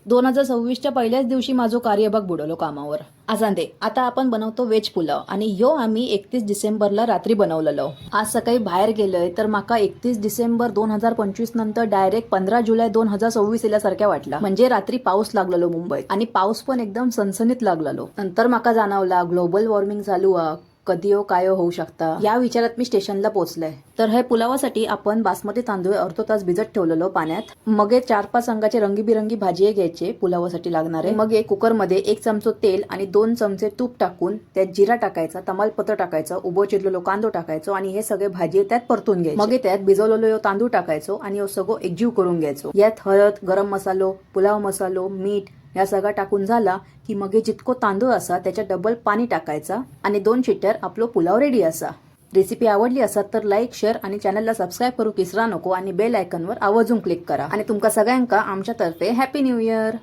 2026च्या पहिल्याच दिवशी माझं कार्यभाग बुडवलो कामावर. आजांदे आता आपण बनवतो वेज पुलाव आणि ह्यो आम्ही 31 डिसेंबरला रात्री बनवलेलो. आज सकाळी बाहेर गेलोय तर माका 31 डिसेंबर 2025 नंतर डायरेक्ट 15 जुलै 2026 इल्यासारख्या वाटला. म्हणजे रात्री पाऊस लागलेलो मुंबईत आणि पाऊस पण एकदम सनसनीत लागलेलो. नंतर माका जाणवला ग्लोबल वॉर्मिंग चालू आहे, कधी हो काय होऊ शकता या विचारात मी स्टेशनला पोहोचलोय. तर हे पुलावासाठी आपण बासमती तांदूळ अर्धा तास भिजत ठेवलेलो पाण्यात. मग 4-5 अंगाचे रंगीबिरंगी भाजी घ्यायचे पुलावासाठी लागणारे. मग कुकरमध्ये 1 चमचो तेल आणि 2 चमचे तूप टाकून त्यात जिरा टाकायचा, तमालपत्र टाकायचं, उभं चिरलेलो कांदो टाकायचो आणि हे सगळे भाजी त्यात परतून घ्यायचे. मग त्यात भिजवलेलो तांदूळ टाकायचो आणि हे सगळं एकजीव करून घ्यायचो. यात हळद, गरम मसालो, पुलाव मसालो, मीठ या सगळा टाकून झाला की मग जितको तांदूळ असा त्याच्या डबल पाणी टाकायचा आणि 2 शिट्ट्यार आपलो पुलाव रेडी असा. रेसिपी आवडली असा तर लाईक, शेअर आणि चॅनलला सबस्क्राईब करू विसरा नको आणि बेल आयकॉनवर आवर्जून क्लिक करा. आणि तुमका सगळ्यांका आमच्यातर्फे हॅपी न्यू इयर.